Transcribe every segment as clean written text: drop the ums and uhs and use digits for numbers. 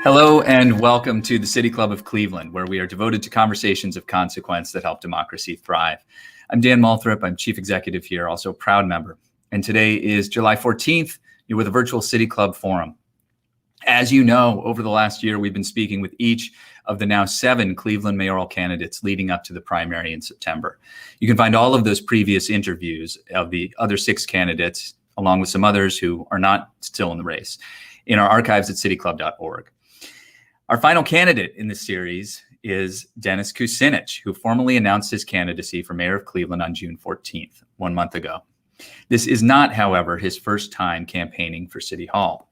Hello and welcome to the City Club of Cleveland, where we are devoted to conversations of consequence that help democracy thrive. I'm Dan Malthrop. I'm Chief Executive here, also a proud member. And today is July 14th with a virtual City Club forum. As you know, over the last year, we've been speaking with each of the now 7 Cleveland mayoral candidates leading up to the primary in September. You can find all of those previous interviews of the other 6 candidates, along with some others who are not still in the race, in our archives at cityclub.org. Our final candidate in this series is Dennis Kucinich, who formally announced his candidacy for mayor of Cleveland on June 14th, 1 month ago. This is not, however, his first time campaigning for City Hall.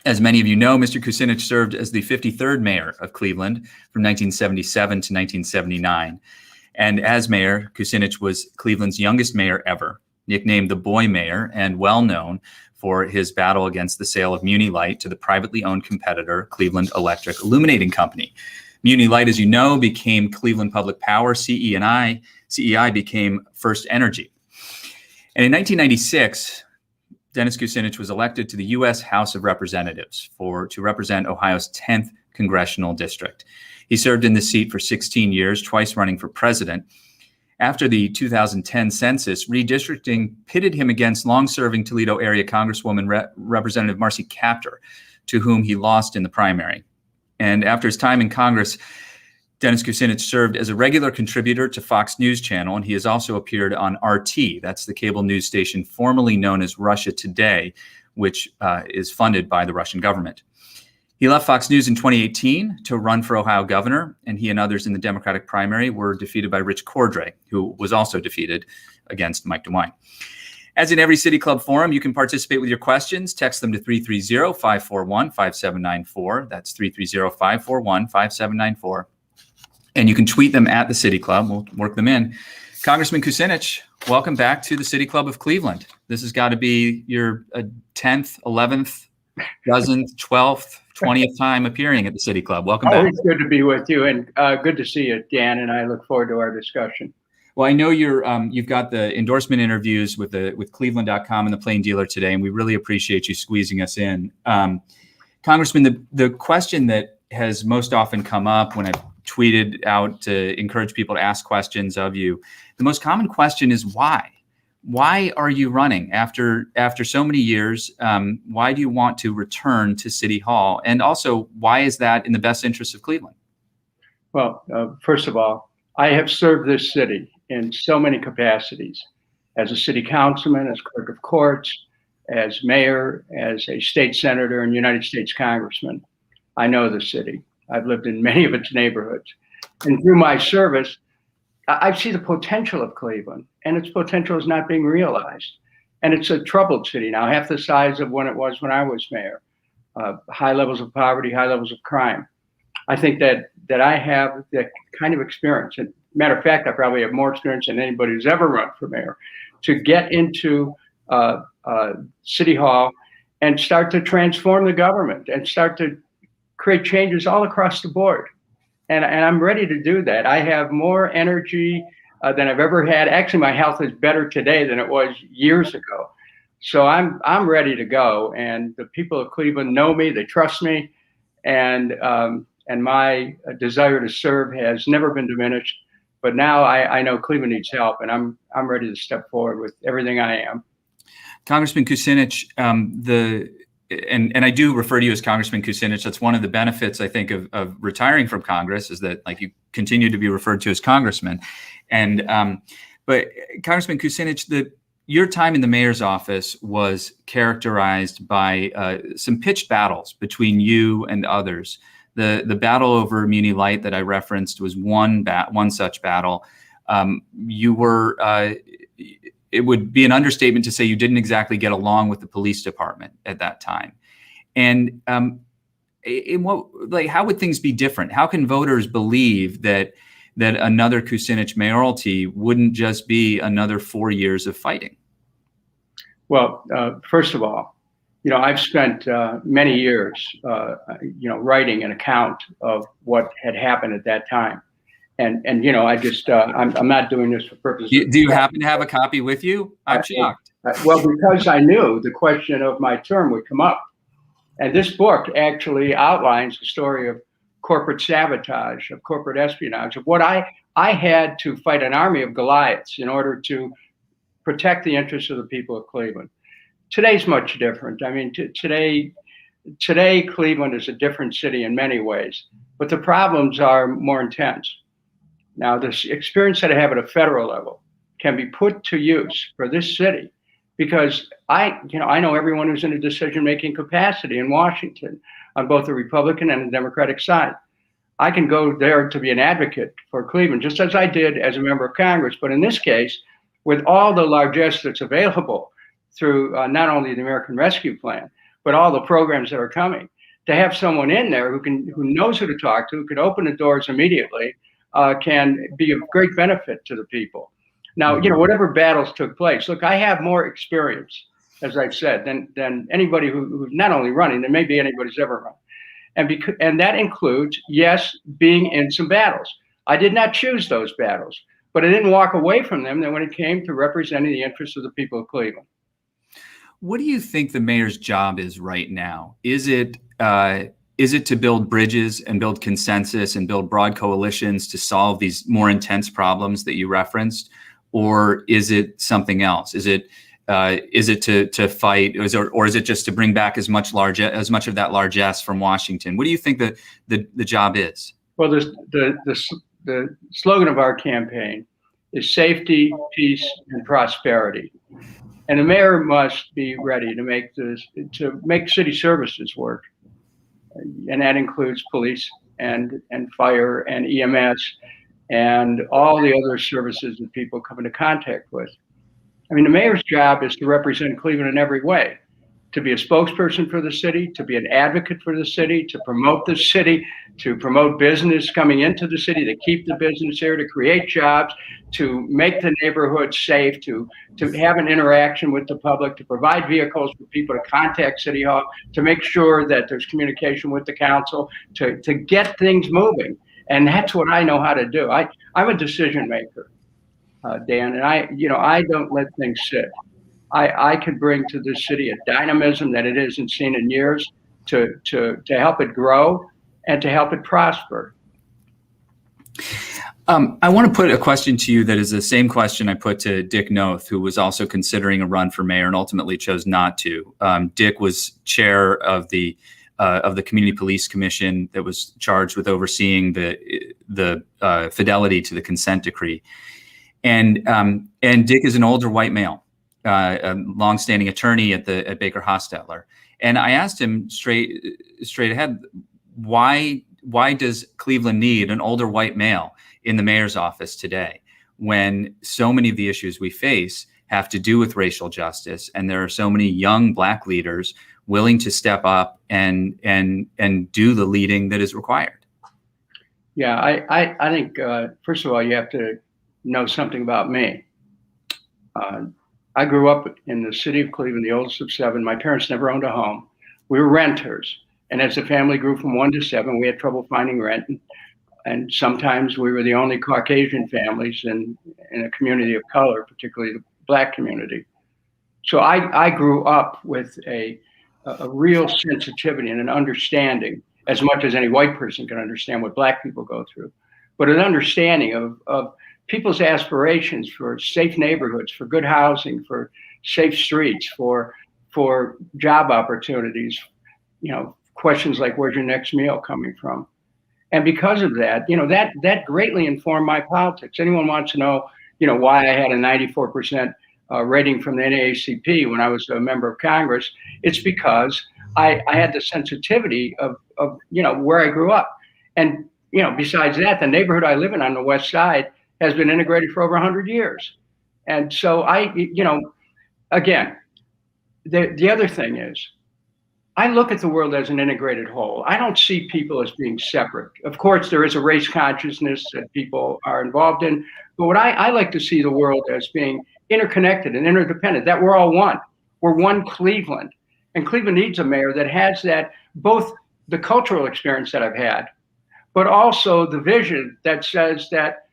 As many of you know, Mr. Kucinich served as the 53rd mayor of Cleveland from 1977 to 1979. And as mayor, Kucinich was Cleveland's youngest mayor ever, nicknamed the Boy Mayor and well known for his battle against the sale of Municipal Light to the privately owned competitor, Cleveland Electric Illuminating Company. Municipal Light, as you know, became Cleveland Public Power. CEI became First Energy. And in 1996, Dennis Kucinich was elected to the U.S. House of Representatives to represent Ohio's 10th Congressional District. He served in this seat for 16 years, twice running for president. After the 2010 census, redistricting pitted him against long-serving Toledo area Congresswoman Representative Marcy Kaptur, to whom he lost in the primary. And after his time in Congress, Dennis Kucinich served as a regular contributor to Fox News Channel, and he has also appeared on RT, that's the cable news station formerly known as Russia Today, which is funded by the Russian government. He left Fox News in 2018 to run for Ohio governor, and he and others in the Democratic primary were defeated by Rich Cordray, who was also defeated against Mike DeWine. As in every City Club forum, you can participate with your questions. Text them to 330-541-5794. That's 330-541-5794. And you can tweet them at the City Club. We'll work them in. Congressman Kucinich, welcome back to the City Club of Cleveland. This has got to be your 10th, 11th, dozenth, 12th, 20th time appearing at the City Club. Welcome back. Always good to be with you, and good to see you, Dan, and I look forward to our discussion. Well, I know you've got the endorsement interviews with Cleveland.com and the Plain Dealer today, and we really appreciate you squeezing us in. Congressman, the question that has most often come up when I've tweeted out to encourage people to ask questions of you, the most common question is why? Why are you running after so many years? Why do you want to return to City Hall? And also, why is that in the best interest of Cleveland? Well, first of all, I have served this city in so many capacities, as a city councilman, as clerk of courts, as mayor, as a state senator and United States congressman. I know the city. I've lived in many of its neighborhoods. And through my service, I see the potential of Cleveland, and its potential is not being realized. And it's a troubled city now, half the size of when it was when I was mayor. High levels of poverty, high levels of crime. I think that I have that kind of experience. And matter of fact, I probably have more experience than anybody who's ever run for mayor to get into City Hall and start to transform the government and start to create changes all across the board. And I'm ready to do that. I have more energy than I've ever had. Actually, my health is better today than it was years ago. So I'm ready to go. And the people of Cleveland know me, they trust me, and my desire to serve has never been diminished. But now I know Cleveland needs help, and I'm ready to step forward with everything I am. Congressman Kucinich, and I do refer to you as Congressman Kucinich. That's one of the benefits, I think, of retiring from Congress, is that you continue to be referred to as Congressman. And but Congressman Kucinich, your time in the mayor's office was characterized by some pitched battles between you and others. The battle over Municipal Light that I referenced was one such battle. It would be an understatement to say you didn't exactly get along with the police department at that time. And how would things be different? How can voters believe that another Kucinich mayoralty wouldn't just be another 4 years of fighting? Well, first of all, I've spent many years, writing an account of what had happened at that time. And I just, I'm not doing this for purposes. Do you happen to have a copy with you? I'm shocked. Well, because I knew the question of my term would come up. And this book actually outlines the story of corporate sabotage, of corporate espionage, of what I had to fight an army of Goliaths in order to protect the interests of the people of Cleveland. Today's much different. I mean, today Cleveland is a different city in many ways, but the problems are more intense. Now, this experience that I have at a federal level can be put to use for this city because I know everyone who's in a decision-making capacity in Washington on both the Republican and the Democratic side. I can go there to be an advocate for Cleveland, just as I did as a member of Congress. But in this case, with all the largesse that's available through not only the American Rescue Plan, but all the programs that are coming, to have someone in there who knows who to talk to, who can open the doors immediately, can be of great benefit to the people. Now, whatever battles took place, look, I have more experience, as I've said, than anybody who's not only running, than maybe anybody's ever run. And that includes, yes, being in some battles. I did not choose those battles, but I didn't walk away from them when it came to representing the interests of the people of Cleveland. What do you think the mayor's job is right now? Is it to build bridges and build consensus and build broad coalitions to solve these more intense problems that you referenced, or is it something else? Is it to fight, or is it just to bring back as much of that largesse from Washington? What do you think the job is? Well, the slogan of our campaign is safety, peace, and prosperity. And the mayor must be ready to make city services work. And that includes police and fire and EMS and all the other services that people come into contact with. I mean, the mayor's job is to represent Cleveland in every way, to be a spokesperson for the city, to be an advocate for the city, to promote the city, to promote business coming into the city, to keep the business here, to create jobs, to make the neighborhood safe, to have an interaction with the public, to provide vehicles for people to contact City Hall, to make sure that there's communication with the council, to get things moving. And that's what I know how to do. I'm a decision maker, Dan, and I don't let things sit. I could bring to this city a dynamism that it hasn't seen in years to help it grow and to help it prosper. I want to put a question to you that is the same question I put to Dick Noth, who was also considering a run for mayor and ultimately chose not to. Dick was chair of the Community Police Commission that was charged with overseeing the fidelity to the consent decree. And Dick is an older white male, a longstanding attorney at Baker Hostetler. And I asked him straight ahead, why does Cleveland need an older white male in the mayor's office today when so many of the issues we face have to do with racial justice, and there are so many young Black leaders willing to step up and do the leading that is required? Yeah, I think first of all, you have to know something about me. I grew up in the city of Cleveland, the oldest of seven. My parents never owned a home. We were renters. And as the family grew from 1 to 7, we had trouble finding rent. And sometimes we were the only Caucasian families in a community of color, particularly the Black community. So I grew up with a real sensitivity and an understanding, as much as any white person can understand what Black people go through, but an understanding of people's aspirations for safe neighborhoods, for good housing, for safe streets, for job opportunities, questions like, where's your next meal coming from? And because of that, that greatly informed my politics. Anyone wants to know, why I had a 94% rating from the NAACP when I was a member of Congress, it's because I had the sensitivity of where I grew up. And, besides that, the neighborhood I live in on the West Side has been integrated for over 100 years. And so again, the other thing is, I look at the world as an integrated whole. I don't see people as being separate. Of course, there is a race consciousness that people are involved in, but what I like to see the world as being interconnected and interdependent, that we're all one. We're one Cleveland. And Cleveland needs a mayor that has that, both the cultural experience that I've had, but also the vision that says that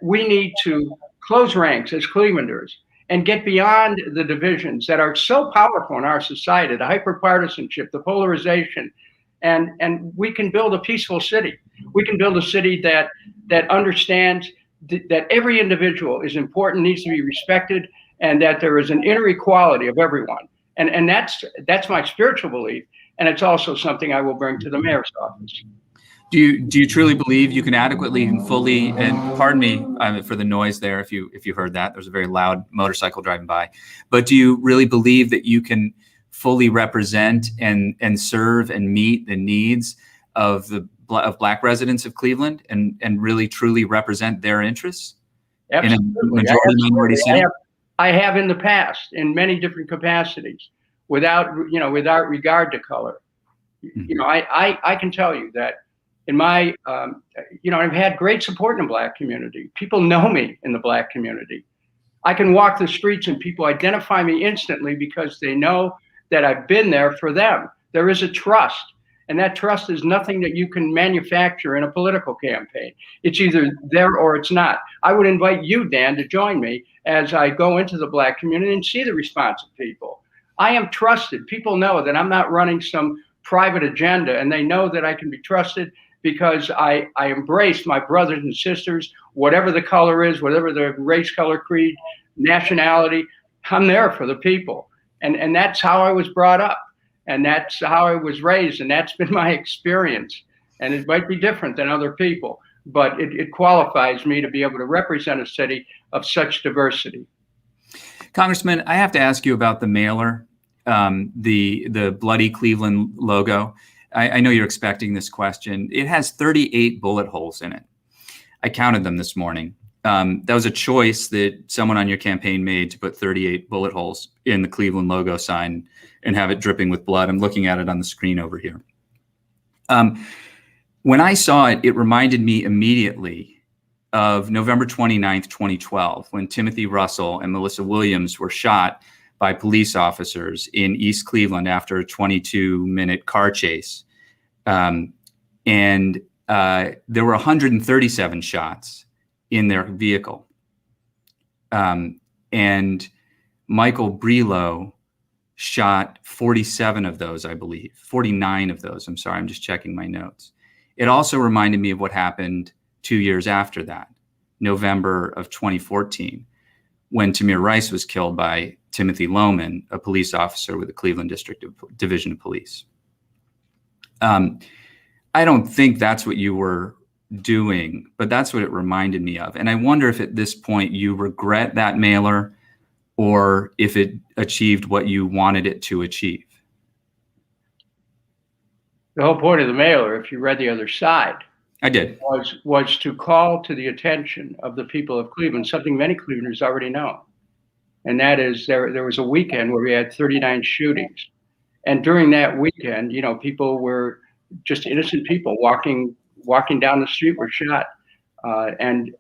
we need to close ranks as Clevelanders and get beyond the divisions that are so powerful in our society, the hyperpartisanship, the polarization, and we can build a peaceful city. We can build a city that understands that every individual is important, needs to be respected, and that there is an inner equality of everyone. And that's my spiritual belief, and it's also something I will bring to the mayor's office. Do you truly believe you can adequately and fully, and pardon me for the noise there if you heard that, there's a very loud motorcycle driving by, but do you really believe that you can fully represent and serve and meet the needs of Black residents of Cleveland and really truly represent their interests? Absolutely. I have in the past in many different capacities without regard to color. Mm-hmm. I can tell you that in my, I've had great support in the Black community. People know me in the Black community. I can walk the streets and people identify me instantly because they know that I've been there for them. There is a trust, and that trust is nothing that you can manufacture in a political campaign. It's either there or it's not. I would invite you, Dan, to join me as I go into the Black community and see the response of people. I am trusted. People know that I'm not running some private agenda, and they know that I can be trusted because I embrace my brothers and sisters, whatever the color is, whatever the race, color, creed, nationality. I'm there for the people. And that's how I was brought up. And that's how I was raised. And that's been my experience. And it might be different than other people, but it qualifies me to be able to represent a city of such diversity. Congressman, I have to ask you about the mailer, the bloody Cleveland logo. I know you're expecting this question. It has 38 bullet holes in it. I counted them this morning. That was a choice that someone on your campaign made to put 38 bullet holes in the Cleveland logo sign and have it dripping with blood. I'm looking at it on the screen over here. When I saw it, it reminded me immediately of November 29th, 2012, when Timothy Russell and Melissa Williams were shot by police officers in East Cleveland after a 22-minute car chase. And there were 137 shots in their vehicle. And Michael Brelow shot 47 of those, I believe, 49 of those. I'm sorry, I'm just checking my notes. It also reminded me of what happened 2 years after that, November of 2014, when Tamir Rice was killed by Timothy Lohman, a police officer with the Cleveland District Division of Police. I don't think that's what you were doing, but that's what it reminded me of. And I wonder if at this point you regret that mailer or if it achieved what you wanted it to achieve. The whole point of the mailer, if you read the other side, I did, was to call to the attention of the people of Cleveland, something many Clevelanders already know. And that is there was a weekend where we had 39 shootings. And during that weekend, people were just innocent people walking down the street were shot. And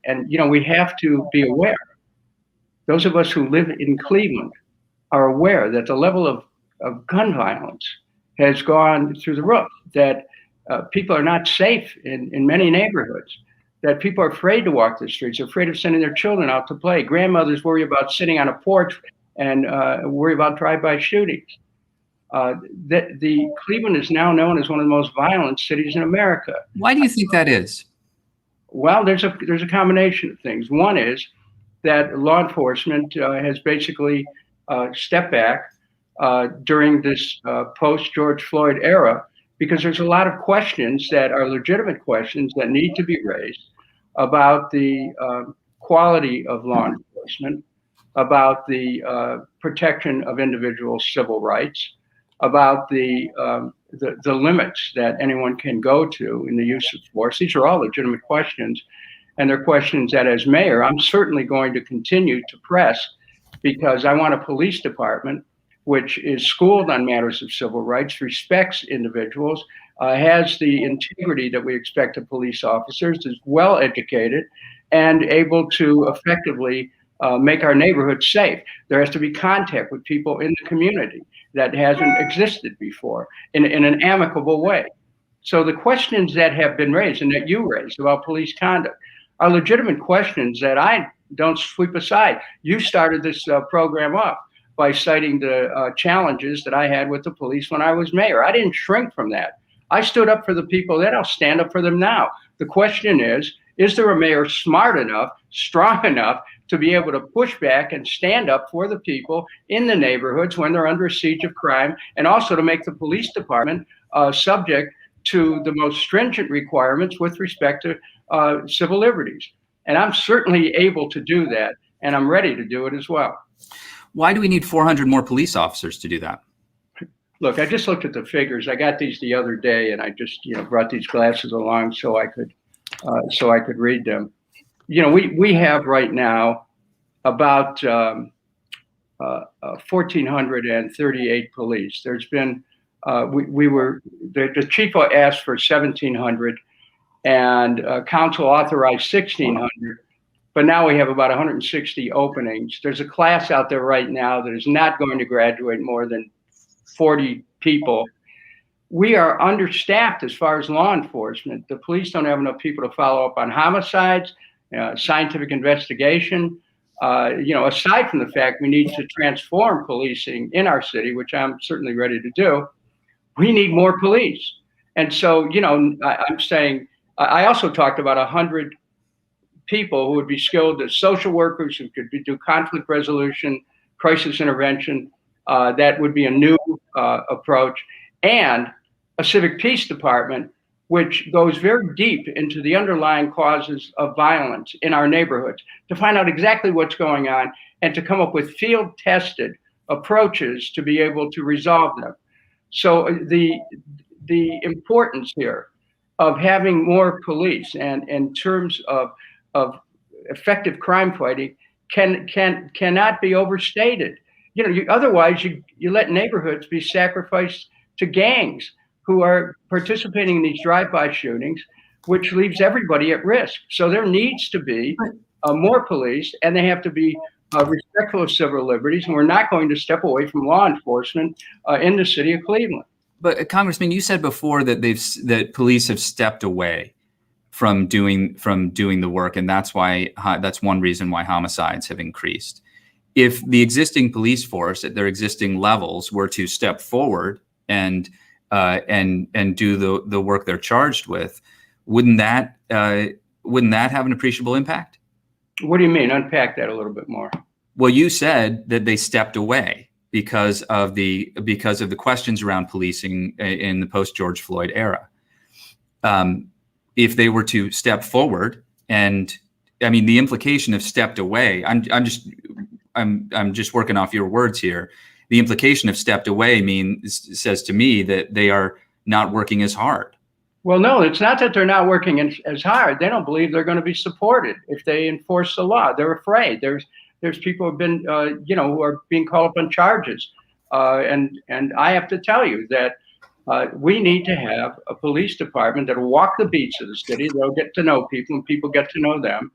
we have to be aware. Those of us who live in Cleveland are aware that the level of gun violence has gone through the roof, that people are not safe in many neighborhoods, that people are afraid to walk the streets, afraid of sending their children out to play. Grandmothers worry about sitting on a porch and worry about drive-by shootings. The Cleveland is now known as one of the most violent cities in America. Why do you think that is? Well, there's a combination of things. One is that law enforcement has basically stepped back during this post-George Floyd era, because there's a lot of questions that are legitimate questions that need to be raised about the quality of law enforcement, about the protection of individuals' civil rights, about the limits that anyone can go to in the use of force. These are all legitimate questions, and they're questions that, as mayor, I'm certainly going to continue to press, because I want a police department which is schooled on matters of civil rights, respects individuals, has the integrity that we expect of police officers, is well educated, and able to effectively make our neighborhoods safe. There has to be contact with people in the community that hasn't existed before in an amicable way. So the questions that have been raised and that you raised about police conduct are legitimate questions that I sweep aside. You started this program off by citing the challenges that I had with the police when I was mayor. I didn't shrink from that. I stood up for the people then. I'll stand up for them now. The question is there a mayor smart enough, strong enough to be able to push back and stand up for the people in the neighborhoods when they're under a siege of crime, and also to make the police department subject to the most stringent requirements with respect to civil liberties? And I'm certainly able to do that, and I'm ready to do it as well. Why do we need 400 more police officers to do that? Look, I just looked at the figures. I got these the other day, and I just brought these glasses along so I could read them. We have right now about 1,438 police. There's been the chief asked for 1,700, and council authorized 1,600. But now we have about 160 openings. There's a class out there right now that is not going to graduate more than 40 people. We are understaffed as far as law enforcement. The police don't have enough people to follow up on homicides, scientific investigation. Aside from the fact we need to transform policing in our city, which I'm certainly ready to do, we need more police. And so, I'm saying, I also talked about 100 people who would be skilled as social workers who could do conflict resolution, crisis intervention. That would be a new approach, and a civic peace department, which goes very deep into the underlying causes of violence in our neighborhoods to find out exactly what's going on and to come up with field-tested approaches to be able to resolve them. So the importance here of having more police and in terms of effective crime fighting cannot be overstated. Otherwise you let neighborhoods be sacrificed to gangs who are participating in these drive-by shootings, which leaves everybody at risk. So there needs to be more police, and they have to be respectful of civil liberties, and we're not going to step away from law enforcement in the city of Cleveland. But Congressman, you said before that that police have stepped away from doing the work, and that's one reason why homicides have increased. If the existing police force at their existing levels were to step forward and do the work they're charged with, wouldn't that have an appreciable impact? What do you mean? Unpack that a little bit more. Well, you said that they stepped away because of the questions around policing in the post-George Floyd era. If they were to step forward, and I mean the implication of stepped away, I'm just working off your words here. The implication of stepped away says to me that they are not working as hard. Well, no, it's not that they're not working as hard. They don't believe they're going to be supported if they enforce the law. They're afraid. There's people who've been, who are being called up on charges. And I have to tell you that we need to have a police department that will walk the beats of the city. They'll get to know people and people get to know them.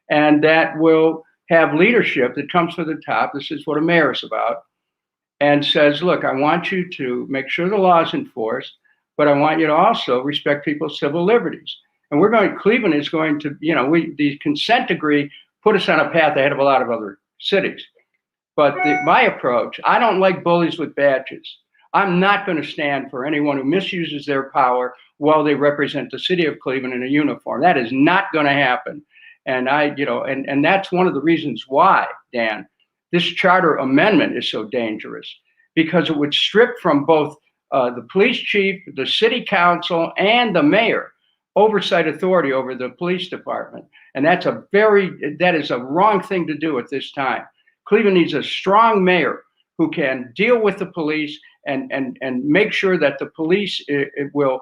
And that will have leadership that comes from the top. This is what a mayor is about. And says, look, I want you to make sure the law is enforced, but I want you to also respect people's civil liberties. And Cleveland is going to, the consent decree put us on a path ahead of a lot of other cities. But my approach, I don't like bullies with badges. I'm not going to stand for anyone who misuses their power while they represent the city of Cleveland in a uniform. That is not going to happen. And and that's one of the reasons why, Dan, this charter amendment is so dangerous, because it would strip from both the police chief, the city council, and the mayor oversight authority over the police department. And that is a wrong thing to do at this time. Cleveland needs a strong mayor who can deal with the police and make sure that the police will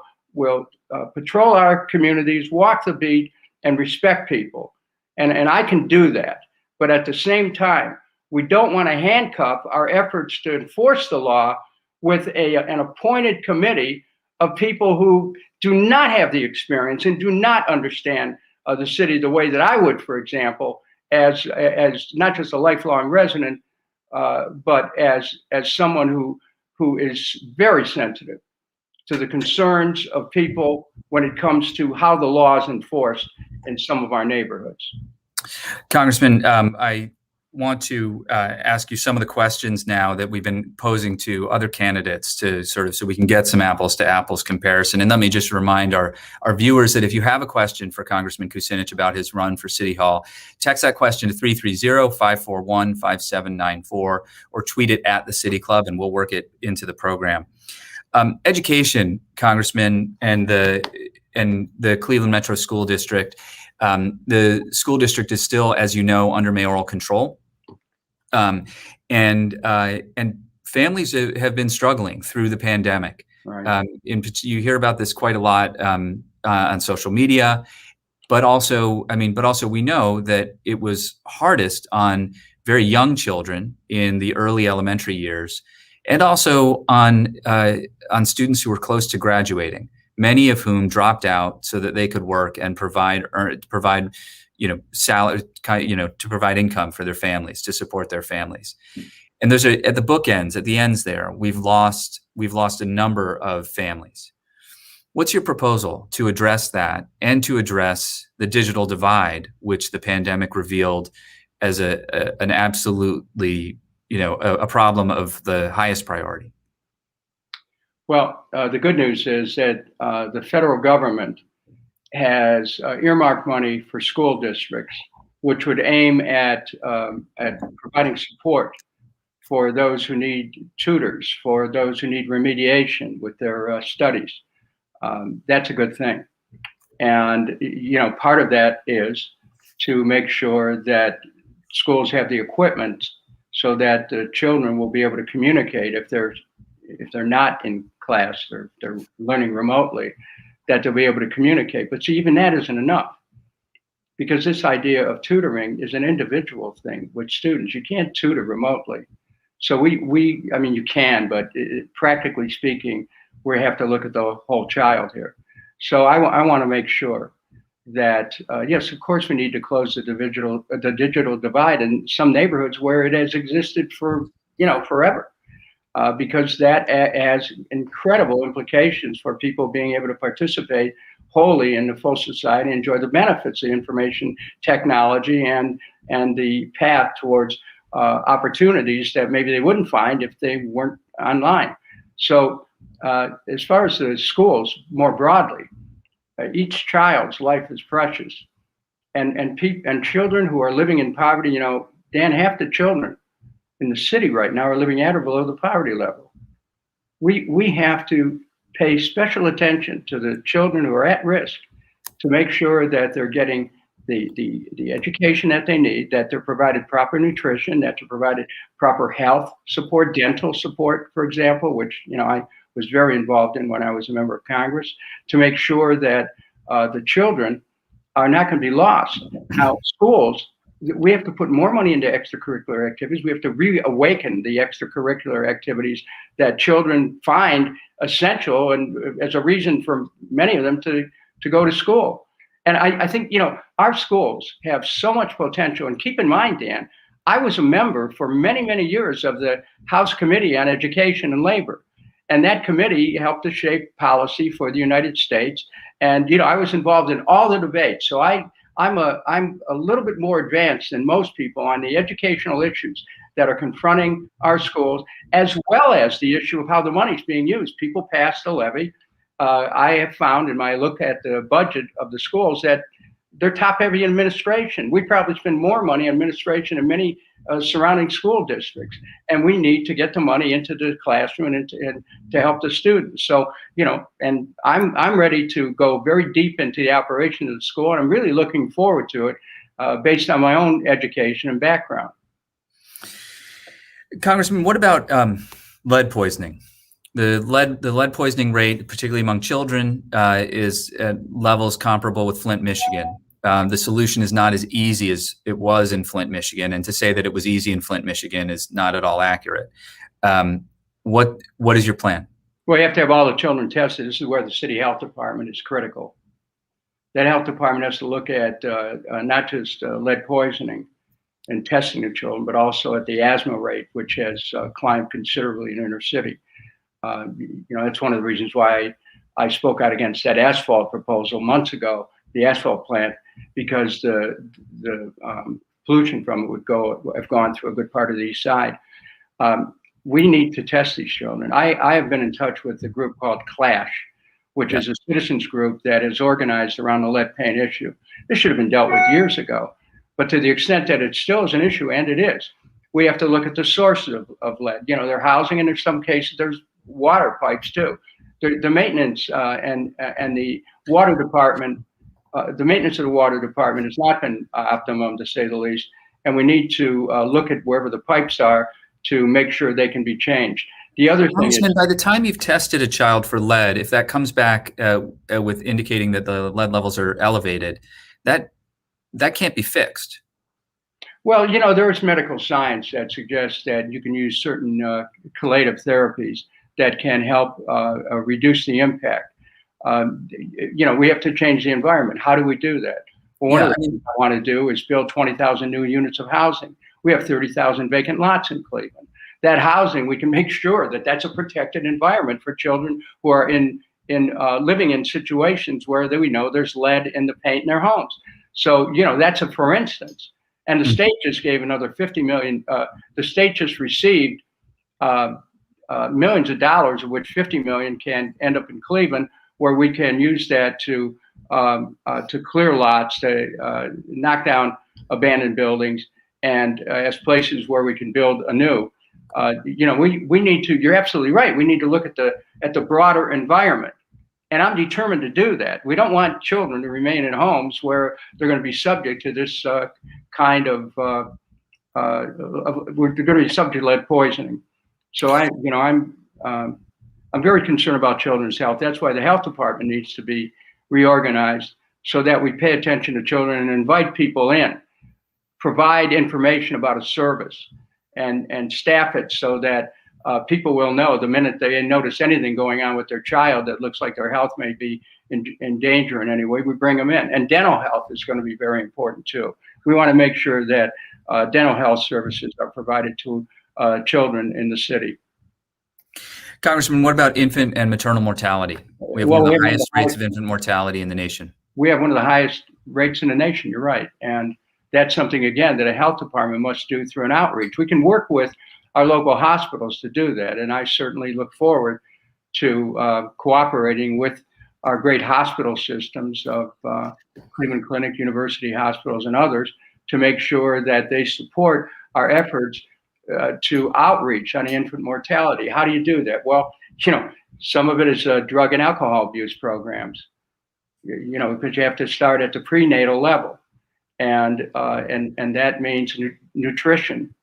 patrol our communities, walk the beat, and respect people. And I can do that. But at the same time, we don't want to handcuff our efforts to enforce the law with an appointed committee of people who do not have the experience and do not understand the city the way that I would, for example, as not just a lifelong resident, but as someone who is very sensitive to the concerns of people when it comes to how the law is enforced in some of our neighborhoods. Congressman, I want to ask you some of the questions now that we've been posing to other candidates to sort of so we can get some apples to apples comparison. And let me just remind our viewers that if you have a question for Congressman Kucinich about his run for City Hall, text that question to 330-541-5794 or tweet it at the City Club and we'll work it into the program. Education, Congressman, and the Cleveland Metro School District. The school district is still, as you know, under mayoral control. And families have been struggling through the pandemic. Right. You hear about this quite a lot on social media, but also we know that it was hardest on very young children in the early elementary years, and also on students who were close to graduating, many of whom dropped out so that they could work and provide salary, to provide income for their families, to support their families. And there's at the ends there, we've lost a number of families. What's your proposal to address that and to address the digital divide, which the pandemic revealed as an absolutely, a problem of the highest priority? Well, the good news is that the federal government has earmarked money for school districts, which would aim at providing support for those who need tutors, for those who need remediation with their studies. That's a good thing. And, part of that is to make sure that schools have the equipment so that the children will be able to communicate if they're not in class or they're learning remotely, that they'll be able to communicate. But see, even that isn't enough, because this idea of tutoring is an individual thing with students. You can't tutor remotely. So you can, but practically speaking, we have to look at the whole child here. So I want to make sure that, yes, of course, we need to close the digital divide in some neighborhoods where it has existed for, forever. Because that has incredible implications for people being able to participate wholly in the full society, enjoy the benefits of information technology and the path towards opportunities that maybe they wouldn't find if they weren't online. So as far as the schools more broadly, each child's life is precious. And children who are living in poverty, Dan, half the children in the city right now are living at or below the poverty level. We have to pay special attention to the children who are at risk to make sure that they're getting the education that they need, that they're provided proper nutrition, that they're provided proper health support, dental support, for example, which I was very involved in when I was a member of Congress, to make sure that the children are not going to be lost. Now, schools, we have to put more money into extracurricular activities. We have to reawaken the extracurricular activities that children find essential and as a reason for many of them to go to school. And I think, our schools have so much potential. And keep in mind, Dan, I was a member for many, many years of the House Committee on Education and Labor. And that committee helped to shape policy for the United States. And, I was involved in all the debates. So I'm a little bit more advanced than most people on the educational issues that are confronting our schools, as well as the issue of how the money's being used. People pass the levy. I have found in my look at the budget of the schools that they're top-heavy in administration. We probably spend more money on administration in many surrounding school districts, and we need to get the money into the classroom and to help the students. So, and I'm ready to go very deep into the operation of the school, and I'm really looking forward to it based on my own education and background. Congressman, what about lead poisoning? The lead poisoning rate, particularly among children, is at levels comparable with Flint, Michigan. The solution is not as easy as it was in Flint, Michigan, and to say that it was easy in Flint, Michigan is not at all accurate. What is your plan? Well, you have to have all the children tested. This is where the city health department is critical. That health department has to look at not just lead poisoning and testing the children, but also at the asthma rate, which has climbed considerably in inner city. That's one of the reasons why I spoke out against that asphalt proposal months ago, the asphalt plant, because the pollution from it have gone through a good part of the east side. We need to test these children. I have been in touch with a group called CLASH, which is a citizens group that is organized around the lead paint issue. This should have been dealt with years ago, but to the extent that it still is an issue, and it is, we have to look at the sources of lead. You know, their housing, and in some cases there's water pipes too. The maintenance and the water department, the maintenance of the water department has not been optimum, to say the least, and we need to look at wherever the pipes are to make sure they can be changed. The other thing is, by the time you've tested a child for lead, if that comes back with indicating that the lead levels are elevated, that can't be fixed. Well, you know, there is medical science that suggests that you can use certain chelative therapies that can help reduce the impact. You know, we have to change the environment. How do we do that? Well, one of the things I want to do is build 20,000 new units of housing. We have 30,000 vacant lots in Cleveland. That housing, we can make sure that that's a protected environment for children who are living in situations where we know there's lead in the paint in their homes. So, you know, that's a for instance. And the state just gave another $50 million. The state just received millions of dollars, of which $50 million can end up in Cleveland, where we can use that to clear lots, to knock down abandoned buildings, and as places where we can build anew. You know, we need to. You're absolutely right. We need to look at the broader environment, and I'm determined to do that. We don't want children to remain in homes where they're going to be subject to this kind of. We're going to be subject to lead poisoning. So I'm very concerned about children's health. That's why the health department needs to be reorganized so that we pay attention to children and invite people in, provide information about a service, and staff it so that people will know the minute they notice anything going on with their child that looks like their health may be in danger in any way, we bring them in. And dental health is going to be very important too. We want to make sure that dental health services are provided to children in the city. Congressman, what about infant and maternal mortality? We have one of the highest rates of infant mortality in the nation. We have one of the highest rates in the nation, you're right. And that's something, again, that a health department must do through an outreach. We can work with our local hospitals to do that. And I certainly look forward to cooperating with our great hospital systems of Cleveland Clinic, University Hospitals, and others to make sure that they support our efforts to outreach on infant mortality. How do you do that? Well, you know, some of it is drug and alcohol abuse programs, you know, because you have to start at the prenatal level. And that means nutrition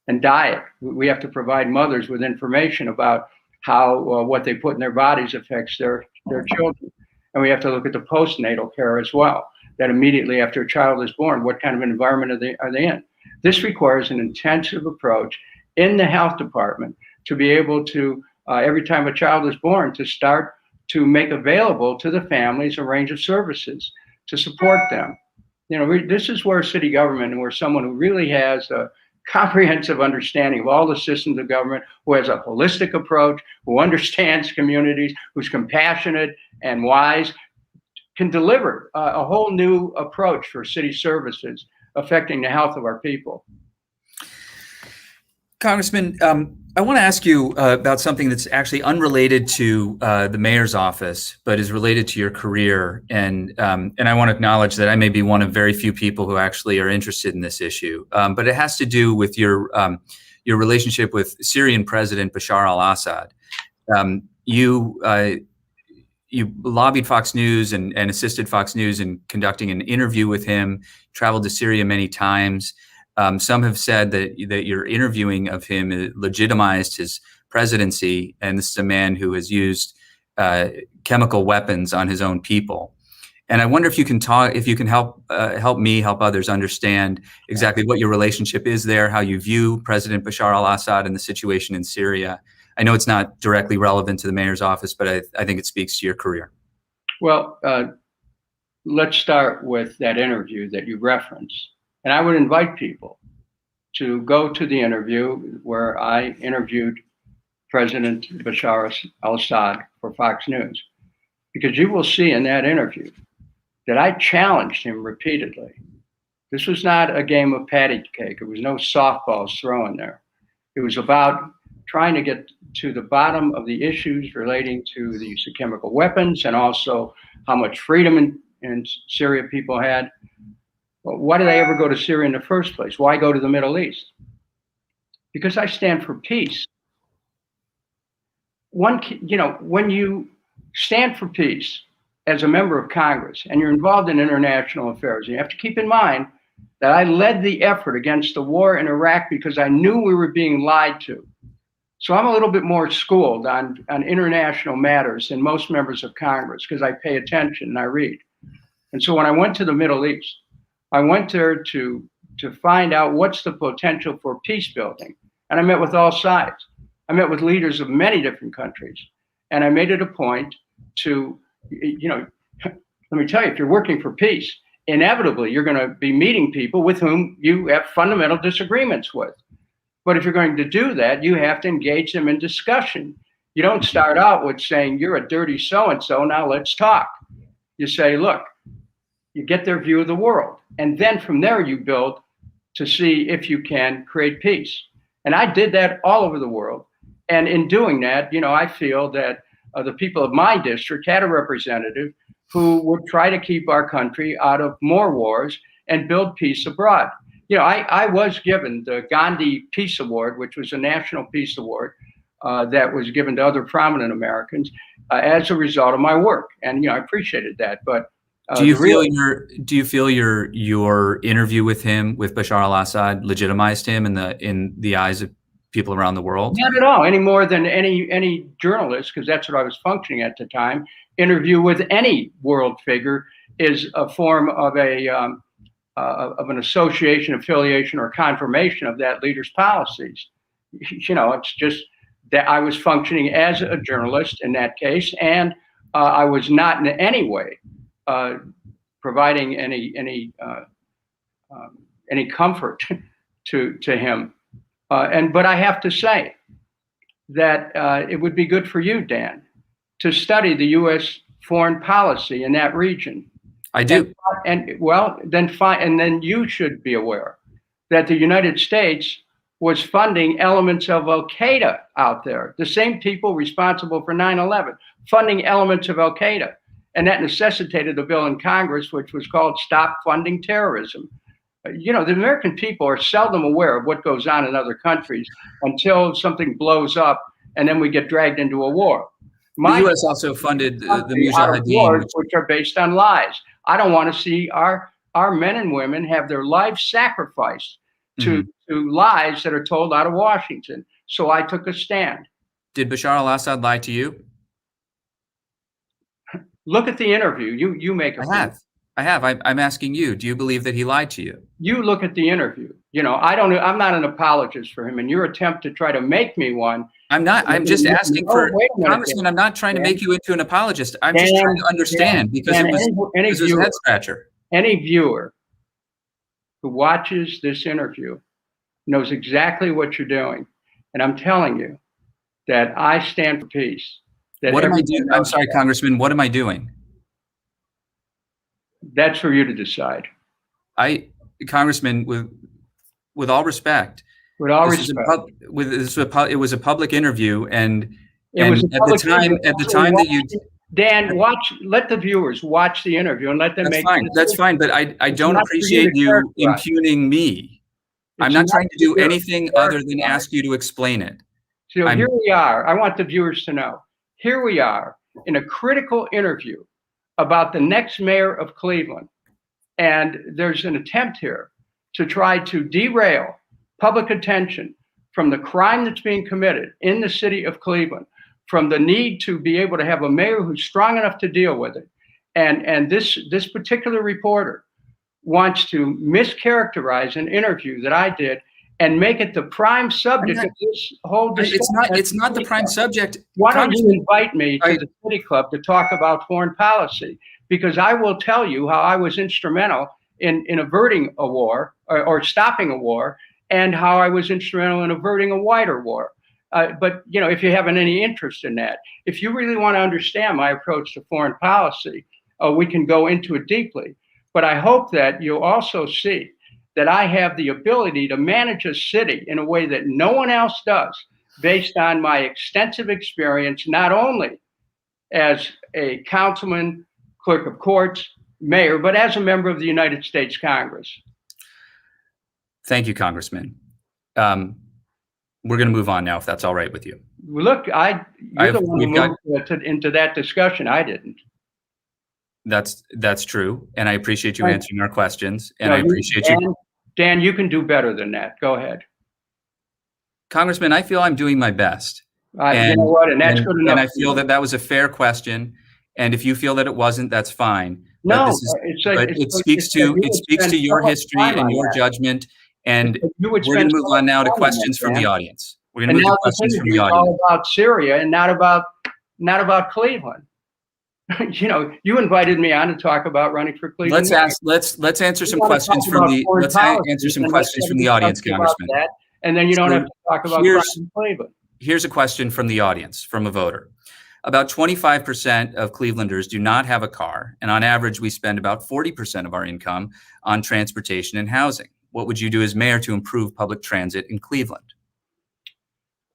and diet. We have to provide mothers with information about how what they put in their bodies affects their children. And we have to look at the postnatal care as well, that immediately after a child is born, what kind of an environment are they in? This requires an intensive approach in the health department to be able to, every time a child is born, to start to make available to the families a range of services to support them. You know, this is where city government and where someone who really has a comprehensive understanding of all the systems of government, who has a holistic approach, who understands communities, who's compassionate and wise, can deliver a whole new approach for city services affecting the health of our people. Congressman, I want to ask you about something that's actually unrelated to the mayor's office, but is related to your career. And I want to acknowledge that I may be one of very few people who actually are interested in this issue. But it has to do with your relationship with Syrian President Bashar al-Assad. You lobbied Fox News and assisted Fox News in conducting an interview with him, traveled to Syria many times. Some have said that your interviewing of him legitimized his presidency, and this is a man who has used chemical weapons on his own people. And I wonder if you can help others understand exactly what your relationship is there, how you view President Bashar al-Assad and the situation in Syria. I know it's not directly relevant to the mayor's office, but I think it speaks to your career. Well, let's start with that interview that you referenced. And I would invite people to go to the interview where I interviewed President Bashar al-Assad for Fox News, because you will see in that interview that I challenged him repeatedly. This was not a game of patty cake. It was no softballs thrown there. It was about trying to get to the bottom of the issues relating to the use of chemical weapons and also how much freedom in Syria people had. Well, why did they ever go to Syria in the first place? Why go to the Middle East? Because I stand for peace. When you stand for peace as a member of Congress and you're involved in international affairs, you have to keep in mind that I led the effort against the war in Iraq because I knew we were being lied to. So I'm a little bit more schooled on international matters than most members of Congress because I pay attention and I read. And so when I went to the Middle East, I went there to find out what's the potential for peace building. And I met with all sides. I met with leaders of many different countries. And I made it a point to, let me tell you, if you're working for peace, inevitably you're going to be meeting people with whom you have fundamental disagreements with. But if you're going to do that, you have to engage them in discussion. You don't start out with saying, you're a dirty so-and-so, now let's talk. You say, look, you get their view of the world. And then from there you build to see if you can create peace. And I did that all over the world. And in doing that, I feel that the people of my district had a representative who would try to keep our country out of more wars and build peace abroad. I was given the Gandhi Peace Award, which was a national peace award that was given to other prominent Americans as a result of my work. And, I appreciated that. But do you feel your interview with him, with Bashar al-Assad, legitimized him in the eyes of people around the world? Not at all, any more than any journalist, because that's what I was functioning at the time. Interview with any world figure is a form of of an association, affiliation, or confirmation of that leader's policies. It's just that I was functioning as a journalist in that case, and I was not in any way providing any comfort to him. But I have to say that it would be good for you, Dan, to study the U.S. foreign policy in that region. I do. Then you should be aware that the United States was funding elements of Al-Qaeda out there, the same people responsible for 9/11, funding elements of Al-Qaeda. And that necessitated a bill in Congress, which was called Stop Funding Terrorism. The American people are seldom aware of what goes on in other countries until something blows up and then we get dragged into a war. The U.S. also funded the Mujahideen, which are based on lies. I don't want to see our men and women have their lives sacrificed to lies that are told out of Washington. So I took a stand. Did Bashar al-Assad lie to you? Look at the interview. You make a point. I have. I'm asking you. Do you believe that he lied to you? You look at the interview. I'm not an apologist for him, and your attempt to try to make me one. I'm not. I'm just asking for Congressman. I'm not trying to make you into an apologist. I'm just trying to understand because it was a head scratcher. Any viewer who watches this interview knows exactly what you're doing, and I'm telling you that I stand for peace. What am I doing? I'm sorry, Congressman. What am I doing? That's for you to decide. Congressman, with all respect, it was a public interview, and at the time that you, Dan, let the viewers watch the interview and let them make. That's fine, but I don't appreciate you impugning me. I'm not trying to do anything other than ask you to explain it. So here we are. I want the viewers to know. Here we are in a critical interview about the next mayor of Cleveland. And there's an attempt here to try to derail public attention from the crime that's being committed in the city of Cleveland, from the need to be able to have a mayor who's strong enough to deal with it. And this particular reporter wants to mischaracterize an interview that I did and make it the prime subject of this whole discussion. It's not the prime subject. Why don't you invite me to the City Club to talk about foreign policy? Because I will tell you how I was instrumental in averting a war or stopping a war, and how I was instrumental in averting a wider war. But if you haven't any interest in that, if you really want to understand my approach to foreign policy, we can go into it deeply. But I hope that you'll also see that I have the ability to manage a city in a way that no one else does, based on my extensive experience, not only as a councilman, clerk of courts, mayor, but as a member of the United States Congress. Thank you, Congressman. We're going to move on now, if that's all right with you. Look, you're the one who moved into that discussion. I didn't. That's true, and I appreciate you answering our questions, and No, I appreciate you. Dan, you can do better than that. Go ahead. Congressman, I feel I'm doing my best. You know what? And that's good enough. And I feel that was a fair question. And if you feel that it wasn't, that's fine. No, it speaks to your history and your judgment. And we're going to move on now to questions from the audience. We're going to move to questions from the audience. All about Syria and not about Cleveland. You know, you invited me on to talk about running for Cleveland. Let's answer some questions from the audience, Congressman. And then you don't have to talk about Cleveland. Here's a question from the audience, from a voter. About 25% of Clevelanders do not have a car, and on average, we spend about 40% of our income on transportation and housing. What would you do as mayor to improve public transit in Cleveland?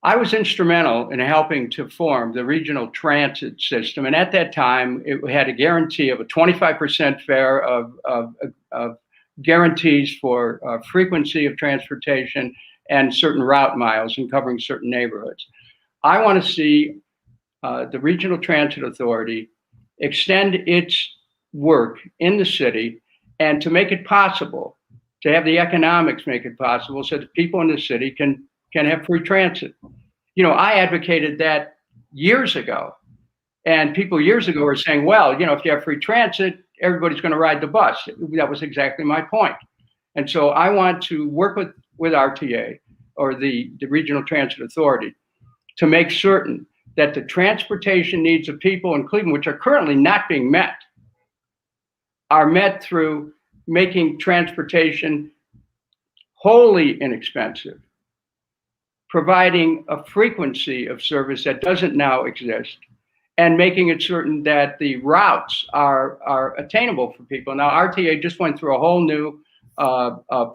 I was instrumental in helping to form the regional transit system, and at that time, it had a guarantee of a 25% fare of guarantees for frequency of transportation and certain route miles and covering certain neighborhoods. I want to see the Regional Transit Authority extend its work in the city and to make it possible, to have the economics make it possible so that people in the city can have free transit. You know, I advocated that years ago, and people years ago were saying, well, you know, if you have free transit, everybody's going to ride the bus. That was exactly my point. And so I want to work with RTA, or the Regional Transit Authority, to make certain that the transportation needs of people in Cleveland, which are currently not being met, are met through making transportation wholly inexpensive, providing a frequency of service that doesn't now exist, and making it certain that the routes are attainable for people. Now, RTA just went through a whole new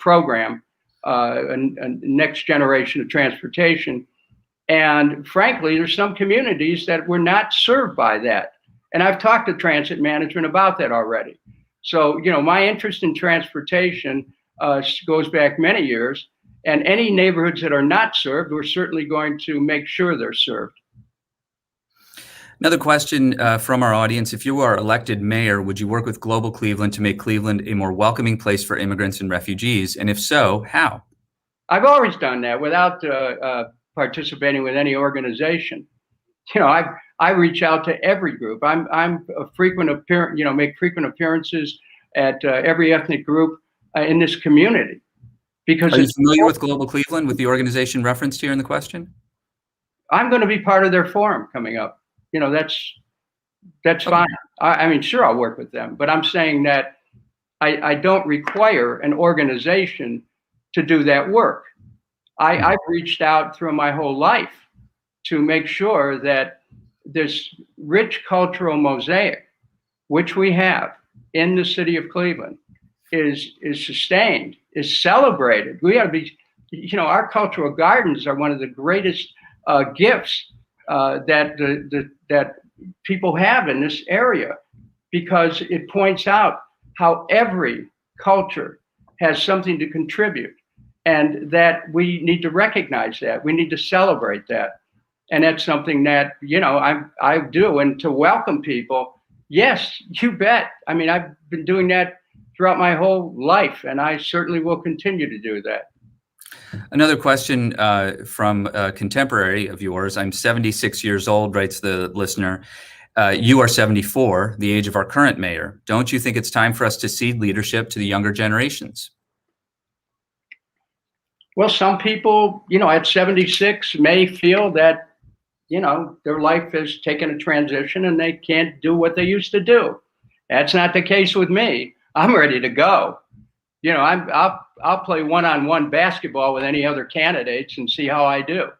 program, a next generation of transportation. And frankly, there's some communities that were not served by that. And I've talked to transit management about that already. So, you know, my interest in transportation goes back many years. And any neighborhoods that are not served, we're certainly going to make sure they're served. Another question from our audience. If you are elected mayor, would you work with Global Cleveland to make Cleveland a more welcoming place for immigrants and refugees? And if so, how? I've always done that without participating with any organization. You know, I reach out to every group. I'm a frequent appearance, you know, make frequent appearances at every ethnic group in this community. Because are you familiar with Global Cleveland, with the organization referenced here in the question? I'm going to be part of their forum coming up. You know, that's fine. I mean, sure, I'll work with them, but I'm saying that I don't require an organization to do that work. I've reached out through my whole life to make sure that this rich cultural mosaic, which we have in the city of Cleveland, is sustained, is celebrated. We ought to be, you know, our cultural gardens are one of the greatest gifts that people have in this area, because it points out how every culture has something to contribute, and that we need to recognize that. We need to celebrate that. And that's something that, you know, I do. And to welcome people, yes, you bet. I mean, I've been doing that throughout my whole life, and I certainly will continue to do that. Another question from a contemporary of yours. I'm 76 years old, writes the listener. You are 74, the age of our current mayor. Don't you think it's time for us to cede leadership to the younger generations? Well, some people, you know, at 76 may feel that, you know, their life has taken a transition and they can't do what they used to do. That's not the case with me. I'm ready to go. You know, I'll play one-on-one basketball with any other candidates and see how I do.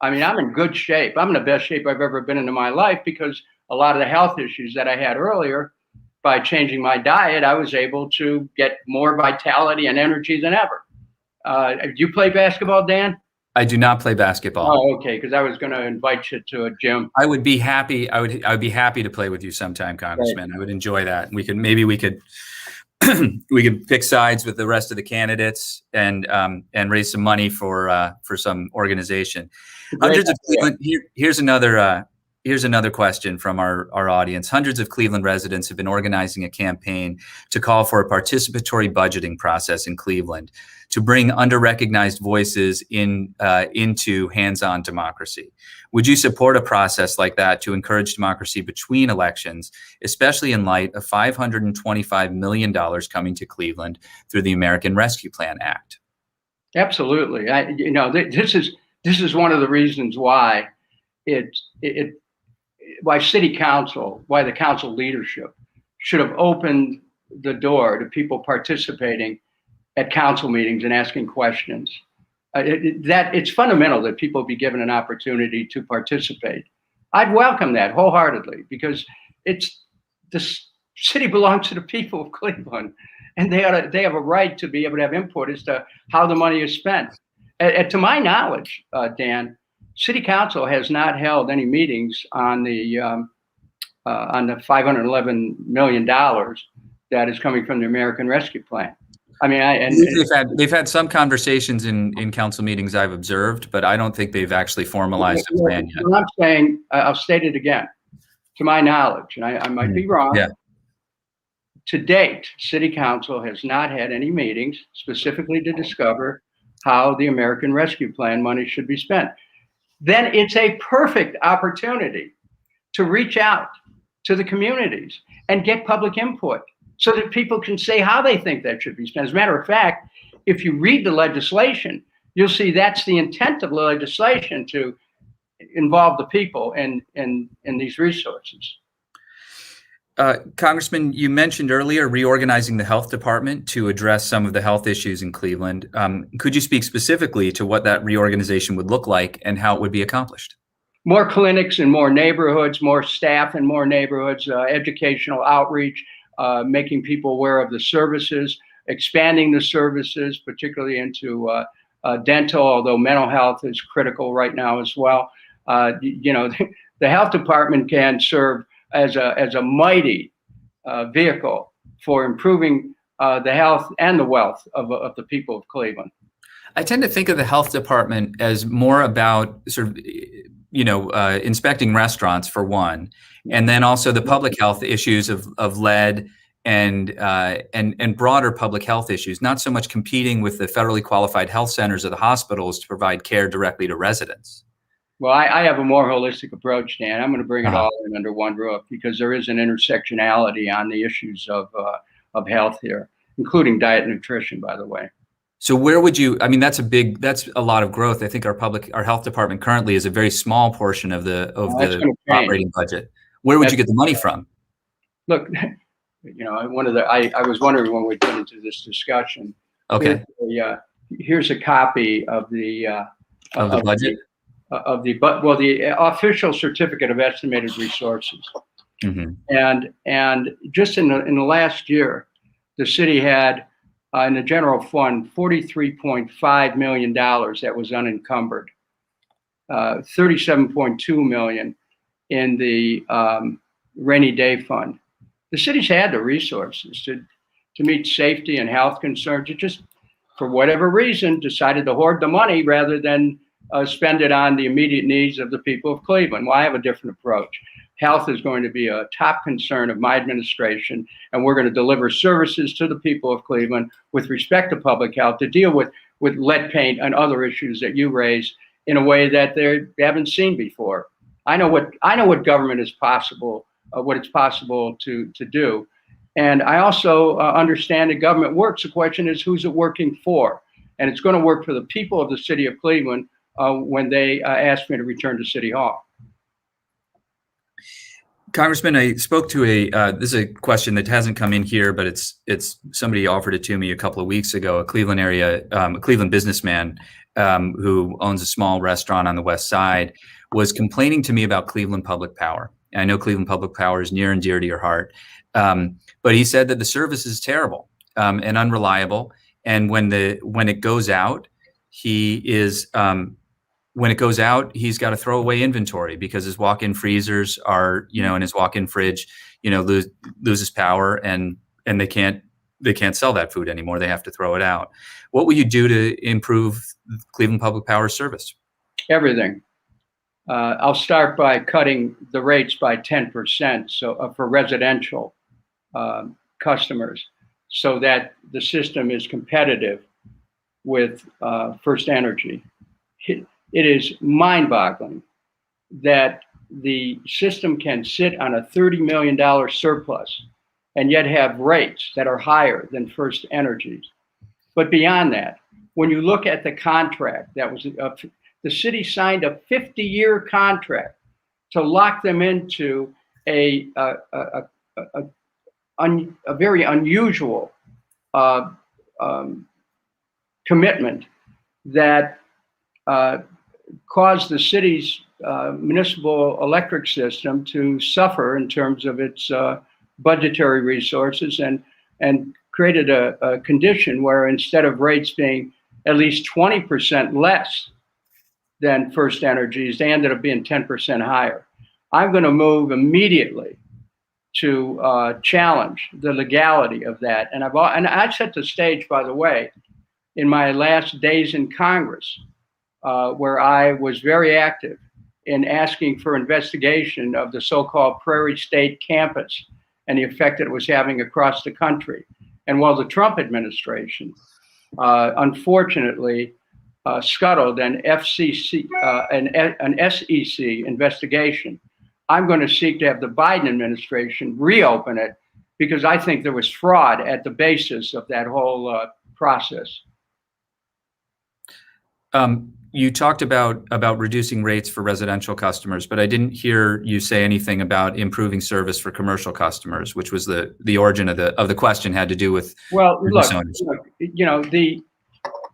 I mean, I'm in good shape. I'm in the best shape I've ever been in my life, because a lot of the health issues that I had earlier by changing my diet, I was able to get more vitality and energy than ever. Do you play basketball, Dan? I do not play basketball. Oh, okay. Because I was going to invite you to a gym. I would be happy. I would be happy to play with you sometime, Congressman. Right. I would enjoy that. We could pick sides with the rest of the candidates and raise some money for some organization. Hundreds of Cleveland. Here's another question from our audience. Hundreds of Cleveland residents have been organizing a campaign to call for a participatory budgeting process in Cleveland to bring under-recognized voices into hands-on democracy. Would you support a process like that to encourage democracy between elections, especially in light of $525 million coming to Cleveland through the American Rescue Plan Act? Absolutely. This is one of the reasons why why city council, why the council leadership should have opened the door to people participating at council meetings and asking questions. It's fundamental that people be given an opportunity to participate. I'd welcome that wholeheartedly, because the city belongs to the people of Cleveland, and they have a right to be able to have input as to how the money is spent. To my knowledge, Dan, City Council has not held any meetings on the $511 million that is coming from the American Rescue Plan. I mean, they've had some conversations in council meetings I've observed, but I don't think they've actually formalized a plan yet. What I'm saying, I'll state it again. To my knowledge, and I might be wrong. Yeah. To date, City Council has not had any meetings specifically to discover how the American Rescue Plan money should be spent. Then it's a perfect opportunity to reach out to the communities and get public input so that people can say how they think that should be spent. As a matter of fact, if you read the legislation, you'll see that's the intent of the legislation, to involve the people in these resources. Congressman, you mentioned earlier reorganizing the health department to address some of the health issues in Cleveland. Could you speak specifically to what that reorganization would look like and how it would be accomplished? More clinics in more neighborhoods, more staff in more neighborhoods, educational outreach, making people aware of the services, expanding the services, particularly into dental, although mental health is critical right now as well. The health department can serve as a mighty vehicle for improving the health and the wealth of the people of Cleveland. I tend to think of the health department as more about sort of, inspecting restaurants for one, and then also the public health issues of lead and broader public health issues, not so much competing with the federally qualified health centers or the hospitals to provide care directly to residents. Well, I have a more holistic approach, Dan. I'm going to bring it all in under one roof, because there is an intersectionality on the issues of health here, including diet and nutrition, by the way. So where would you, that's a lot of growth. I think our health department currently is a very small portion of the operating budget. Where would you get the money from? Look, I was wondering when we get into this discussion. Okay. Here's a copy of the budget. The official certificate of estimated resources. Mm-hmm. And just in the last year, the city had in the general fund $43.5 million that was unencumbered, $37.2 million in the rainy day fund. The city's had the resources to meet safety and health concerns. It just, for whatever reason, decided to hoard the money rather than spend it on the immediate needs of the people of Cleveland. Well, I have a different approach. Health is going to be a top concern of my administration, and we're going to deliver services to the people of Cleveland with respect to public health to deal with lead paint and other issues that you raise in a way that they haven't seen before. I know what government is possible, what it's possible to do. And I also understand that government works. The question is, who's it working for? And it's going to work for the people of the city of Cleveland when they asked me to return to City Hall. Congressman, I spoke to this is a question that hasn't come in here, but it's somebody offered it to me a couple of weeks ago, a Cleveland businessman who owns a small restaurant on the west side, was complaining to me about Cleveland Public Power I know Cleveland Public Power is near and dear to your heart. But he said that the service is terrible and unreliable. And when it goes out, he's got to throw away inventory because his walk-in freezers are, and his walk-in fridge, loses power and they can't sell that food anymore. They have to throw it out. What will you do to improve Cleveland Public Power service? Everything. I'll start by cutting the rates by 10%. So for residential customers, so that the system is competitive with First Energy. It is mind-boggling that the system can sit on a $30 million surplus and yet have rates that are higher than First Energy's. But beyond that, when you look at the contract that was, the city signed a 50-year contract to lock them into a very unusual commitment that caused the city's municipal electric system to suffer in terms of its budgetary resources, and created a condition where instead of rates being at least 20% less than First Energy's, they ended up being 10% higher. I'm going to move immediately to challenge the legality of that. And I set the stage, by the way, in my last days in Congress, where I was very active in asking for investigation of the so-called Prairie State campus and the effect that it was having across the country. And while the Trump administration, unfortunately, scuttled an FCC, an SEC investigation, I'm going to seek to have the Biden administration reopen it, because I think there was fraud at the basis of that whole process. You talked about reducing rates for residential customers, but I didn't hear you say anything about improving service for commercial customers, which was the origin of the question, had to do with. Well, look,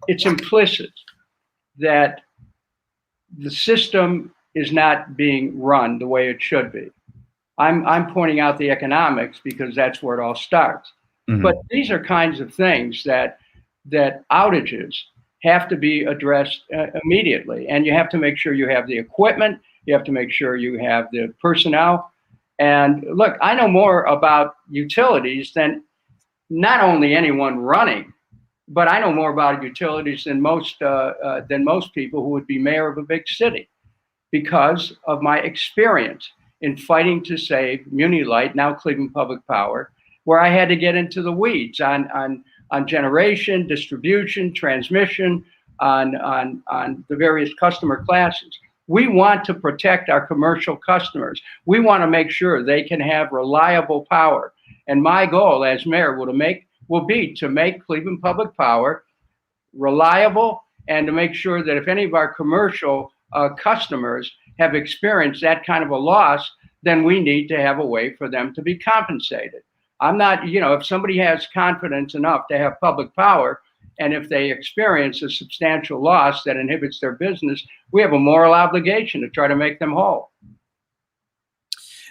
it's implicit that the system is not being run the way it should be. I'm pointing out the economics because that's where it all starts. Mm-hmm. But these are kinds of things that outages have to be addressed immediately. And you have to make sure you have the equipment, you have to make sure you have the personnel. And look, I know more about utilities than not only anyone running, but I know more about utilities than most people who would be mayor of a big city, because of my experience in fighting to save Municipal Light, now Cleveland Public Power, where I had to get into the weeds on generation, distribution, transmission, on the various customer classes. We want to protect our commercial customers. We want to make sure they can have reliable power. And my goal as mayor will be to make Cleveland Public Power reliable, and to make sure that if any of our commercial customers have experienced that kind of a loss, then we need to have a way for them to be compensated. I'm not, if somebody has confidence enough to have public power, and if they experience a substantial loss that inhibits their business, we have a moral obligation to try to make them whole.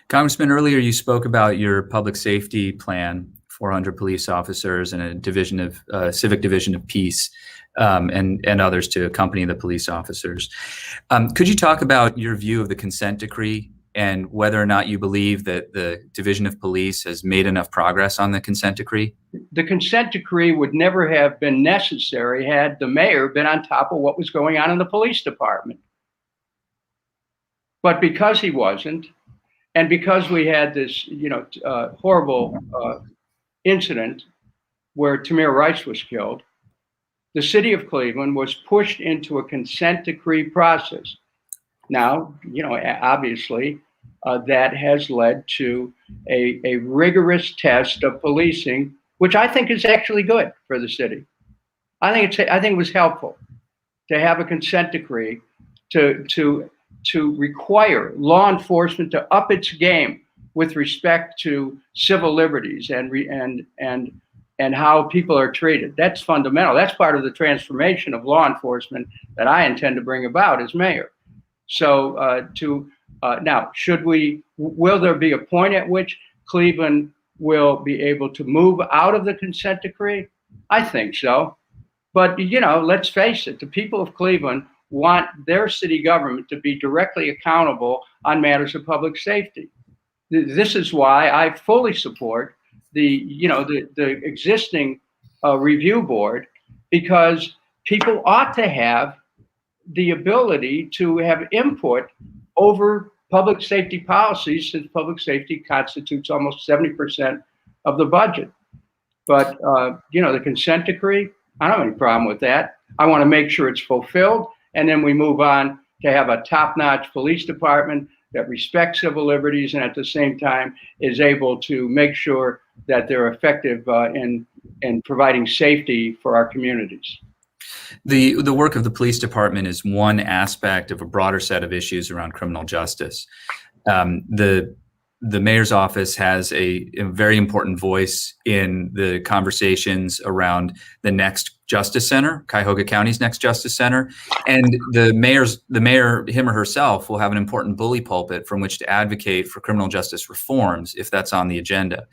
Congressman, earlier you spoke about your public safety plan, 400 police officers and a civic division of peace, and others to accompany the police officers. Could you talk about your view of the consent decree and whether or not you believe that the Division of Police has made enough progress on the consent decree? The consent decree would never have been necessary had the mayor been on top of what was going on in the police department. But because he wasn't, and because we had this, horrible incident where Tamir Rice was killed, the city of Cleveland was pushed into a consent decree process. Now, obviously, that has led to a rigorous test of policing, which I think is actually good for the city. I think it was helpful to have a consent decree to require law enforcement to up its game with respect to civil liberties and how people are treated. That's fundamental. That's part of the transformation of law enforcement that I intend to bring about as mayor. So to Now, will there be a point at which Cleveland will be able to move out of the consent decree? I think so. But, let's face it, the people of Cleveland want their city government to be directly accountable on matters of public safety. This is why I fully support the existing review board, because people ought to have the ability to have input over public safety policies, since public safety constitutes almost 70% of the budget. But, the consent decree, I don't have any problem with that. I want to make sure it's fulfilled, and then we move on to have a top-notch police department that respects civil liberties and at the same time is able to make sure that they're effective in providing safety for our communities. The work of the police department is one aspect of a broader set of issues around criminal justice. The mayor's office has a very important voice in the conversations around the next Justice Center, Cuyahoga County's next Justice Center, and the mayor, him or herself, will have an important bully pulpit from which to advocate for criminal justice reforms if that's on the agenda.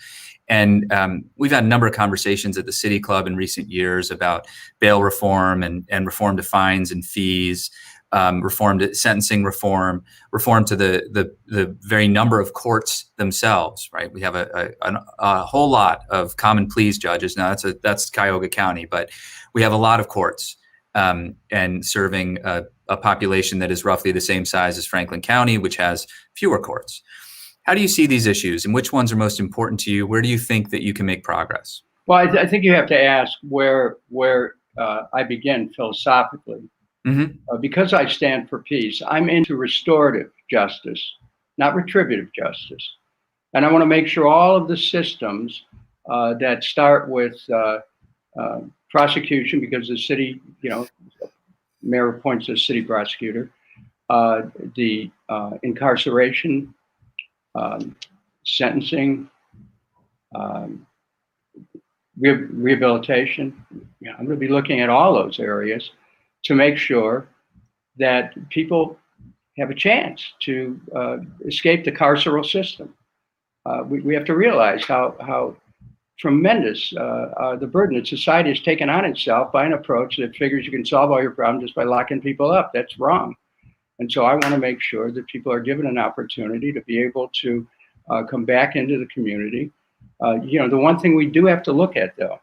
And we've had a number of conversations at the City Club in recent years about bail reform and reform to fines and fees, reform to sentencing reform to the very number of courts themselves. Right, we have a whole lot of common pleas judges now. That's Cuyahoga County, but we have a lot of courts and serving a population that is roughly the same size as Franklin County, which has fewer courts. How do you see these issues, and which ones are most important to you? Where do you think that you can make progress? Well, I think you have to ask where I begin philosophically. Mm-hmm. Because I stand for peace, I'm into restorative justice, not retributive justice. And I want to make sure all of the systems that start with prosecution, because the city, mayor appoints a city prosecutor, the incarceration, sentencing, rehabilitation. I'm going to be looking at all those areas to make sure that people have a chance to escape the carceral system. We have to realize how tremendous the burden that society has taken on itself by an approach that figures you can solve all your problems just by locking people up. That's wrong. And so I want to make sure that people are given an opportunity to be able to come back into the community. The one thing we do have to look at, though,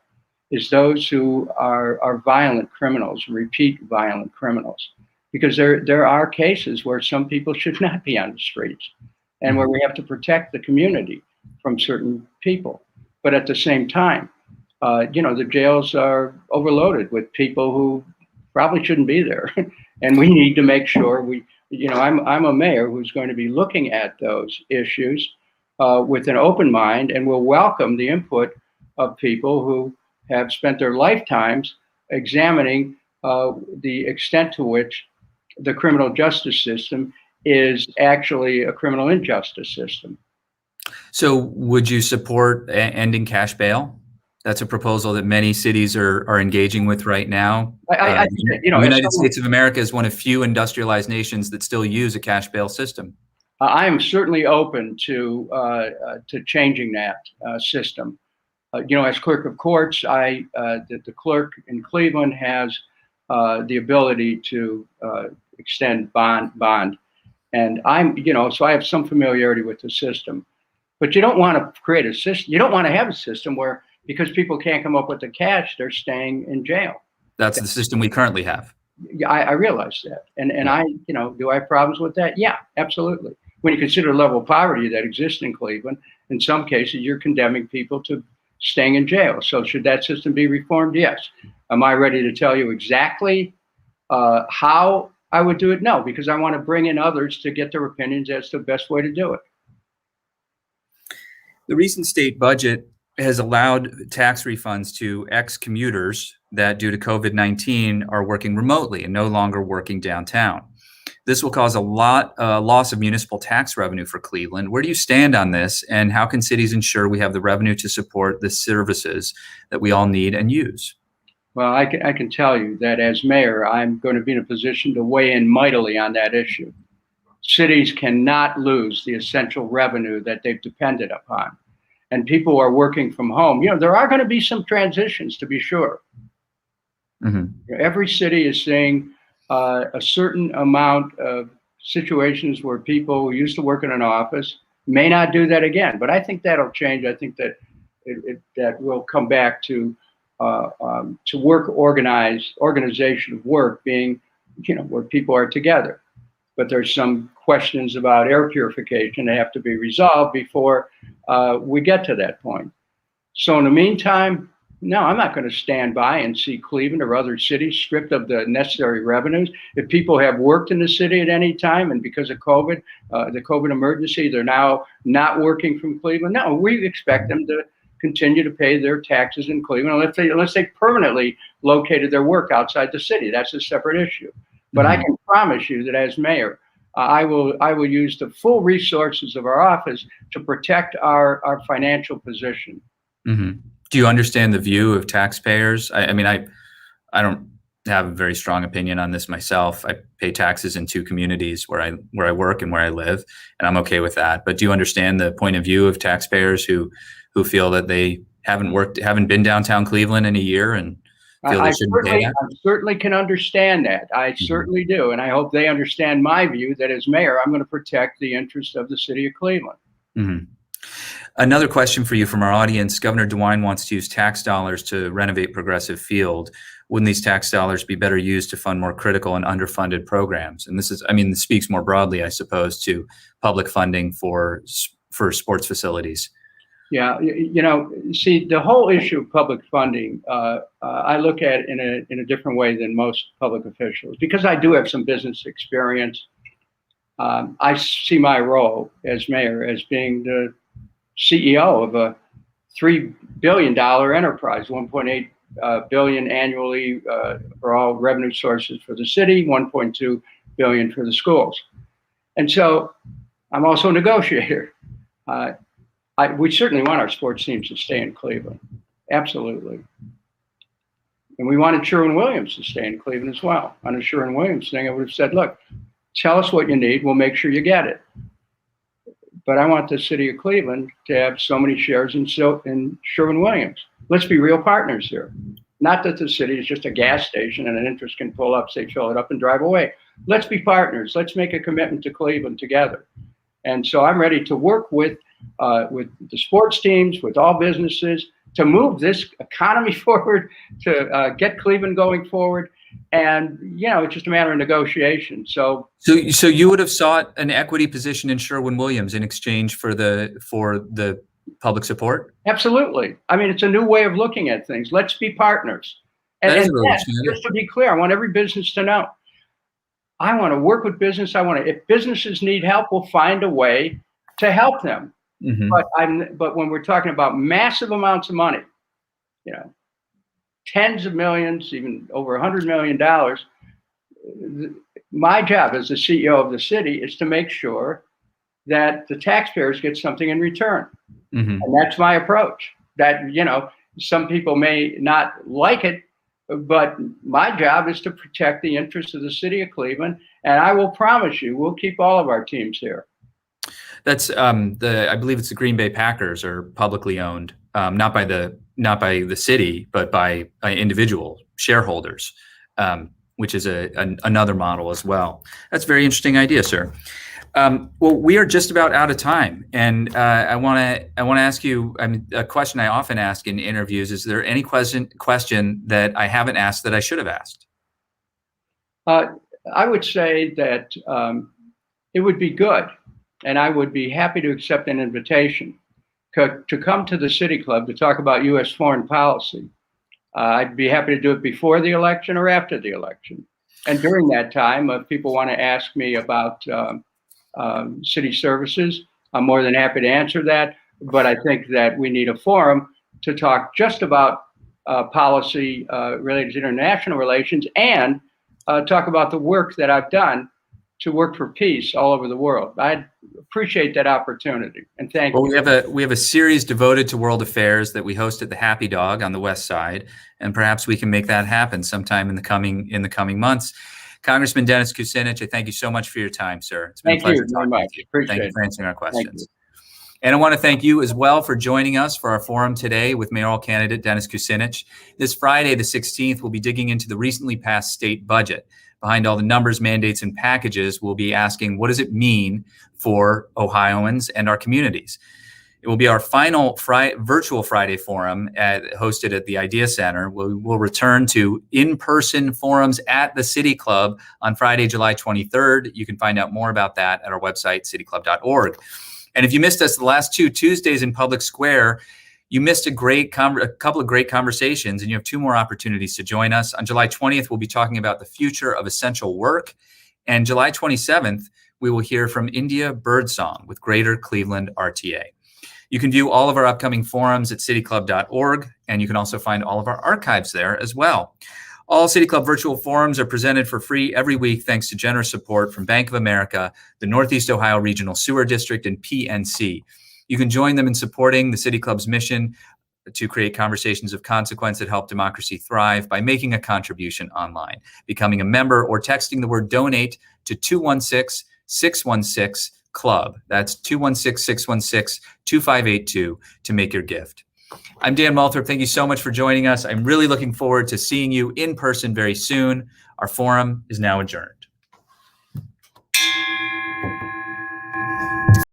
is those who are violent criminals, repeat violent criminals, because there are cases where some people should not be on the streets and where we have to protect the community from certain people. But at the same time, the jails are overloaded with people who probably shouldn't be there. And we need to make sure I'm a mayor who's going to be looking at those issues with an open mind, and will welcome the input of people who have spent their lifetimes examining the extent to which the criminal justice system is actually a criminal injustice system. So would you support ending cash bail? That's a proposal that many cities are engaging with right now. The United States of America is one of few industrialized nations that still use a cash bail system. I am certainly open to changing that system. As clerk of courts, the clerk in Cleveland has the ability to extend bond, and so I have some familiarity with the system. But you don't want to create a system. You don't want to have a system where, because people can't come up with the cash, they're staying in jail. That's the system we currently have. I realize that, and do I have problems with that? Yeah, absolutely. When you consider the level of poverty that exists in Cleveland, in some cases you're condemning people to staying in jail. So should that system be reformed? Yes. Am I ready to tell you exactly how I would do it? No, because I want to bring in others to get their opinions as to the best way to do it. The recent state budget has allowed tax refunds to ex-commuters that, due to COVID-19, are working remotely and no longer working downtown. This will cause a loss of municipal tax revenue for Cleveland. Where do you stand on this, and how can cities ensure we have the revenue to support the services that we all need and use? Well, I can tell you that as mayor, I'm going to be in a position to weigh in mightily on that issue. cities cannot lose the essential revenue that they've depended upon. And people are working from home. There are going to be some transitions, to be sure. Mm-hmm. Every city is seeing a certain amount of situations where people who used to work in an office may not do that again. But I think that'll change. I think that that will come back to organization of work being, where people are together. But there's some questions about air purification that have to be resolved before we get to that point. So in the meantime, no, I'm not going to stand by and see Cleveland or other cities stripped of the necessary revenues. If people have worked in the city at any time and because of COVID, the COVID emergency, they're now not working from Cleveland. No, we expect them to continue to pay their taxes in Cleveland unless they permanently located their work outside the city. That's a separate issue. But I can promise you that as mayor, I will use the full resources of our office to protect our financial position. Mm-hmm. Do you understand the view of taxpayers? I mean, I don't have a very strong opinion on this myself. I pay taxes in two communities where I work and where I live, and I'm okay with that. But do you understand the point of view of taxpayers who feel that they haven't been downtown Cleveland in a year and feel they shouldn't pay that? I certainly can understand that. I certainly do. And I hope they understand my view that as mayor, I'm going to protect the interests of the city of Cleveland. Mm-hmm. Another question for you from our audience. Governor DeWine wants to use tax dollars to renovate Progressive Field. Wouldn't these tax dollars be better used to fund more critical and underfunded programs? And this speaks more broadly, I suppose, to public funding for sports facilities. Yeah, see, the whole issue of public funding, I look at it in a different way than most public officials, because I do have some business experience. I see my role as mayor as being the CEO of a $3 billion enterprise, $1.8 billion annually for all revenue sources for the city, $1.2 billion for the schools. And so I'm also a negotiator. We certainly want our sports teams to stay in Cleveland. Absolutely. And we wanted Sherwin-Williams to stay in Cleveland as well. On a Sherwin-Williams thing, I would have said, look, tell us what you need. We'll make sure you get it. But I want the city of Cleveland to have so many shares in Sherwin-Williams. Let's be real partners here. Not that the city is just a gas station and an interest can pull up, say, fill it up and drive away. Let's be partners. Let's make a commitment to Cleveland together. And so I'm ready to work with the sports teams, with all businesses, to move this economy forward, to get Cleveland going forward. And, it's just a matter of negotiation. So you would have sought an equity position in Sherwin-Williams in exchange for the public support? Absolutely. I mean, it's a new way of looking at things. Let's be partners. And just to be clear, I want every business to know, I want to work with business. If businesses need help, we'll find a way to help them. Mm-hmm. But when we're talking about massive amounts of money, tens of millions, even over $100 million, my job as the CEO of the city is to make sure that the taxpayers get something in return. Mm-hmm. And that's my approach. That, some people may not like it, but my job is to protect the interests of the city of Cleveland. And I will promise you, we'll keep all of our teams here. That's I believe it's the Green Bay Packers are publicly owned, not by the city, but by individual shareholders, which is another model as well. That's a very interesting idea, sir. Well, we are just about out of time, and I want to ask you. A question I often ask in interviews: is there any question that I haven't asked that I should have asked? I would say that it would be good, and I would be happy to accept an invitation to come to the City Club to talk about U.S. foreign policy. I'd be happy to do it before the election or after the election. And during that time, if people want to ask me about city services, I'm more than happy to answer that. But I think that we need a forum to talk just about policy related to international relations and talk about the work that I've done to work for peace all over the world. I'd appreciate that opportunity, and thank you. We have a series devoted to world affairs that we host at the Happy Dog on the West Side, and perhaps we can make that happen sometime in the coming months. Congressman Dennis Kucinich, I thank you so much for your time, sir. It's been a Thank pleasure you very talking much. with you. Appreciate Thank you it. for answering our Thank questions. you. And I want to thank you as well for joining us for our forum today with mayoral candidate Dennis Kucinich. This Friday, the 16th, we'll be digging into the recently passed state budget. Behind all the numbers, mandates, and packages, we'll be asking, what does it mean for Ohioans and our communities? It will be our final virtual Friday forum hosted at the Idea Center. We'll return to in-person forums at the City Club on Friday, July 23rd. You can find out more about that at our website, cityclub.org. And if you missed us the last 2 Tuesdays in Public Square, you missed a couple of great conversations, and you have 2 more opportunities to join us. On July 20th, we'll be talking about the future of essential work. And July 27th, we will hear from India Birdsong with Greater Cleveland RTA. You can view all of our upcoming forums at cityclub.org, and you can also find all of our archives there as well. All City Club virtual forums are presented for free every week thanks to generous support from Bank of America, the Northeast Ohio Regional Sewer District, and PNC. You can join them in supporting the City Club's mission to create conversations of consequence that help democracy thrive by making a contribution online, becoming a member, or texting the word donate to 216-616-CLUB. That's 216-616-2582 to make your gift. I'm Dan Malthrop. Thank you so much for joining us. I'm really looking forward to seeing you in person very soon. Our forum is now adjourned.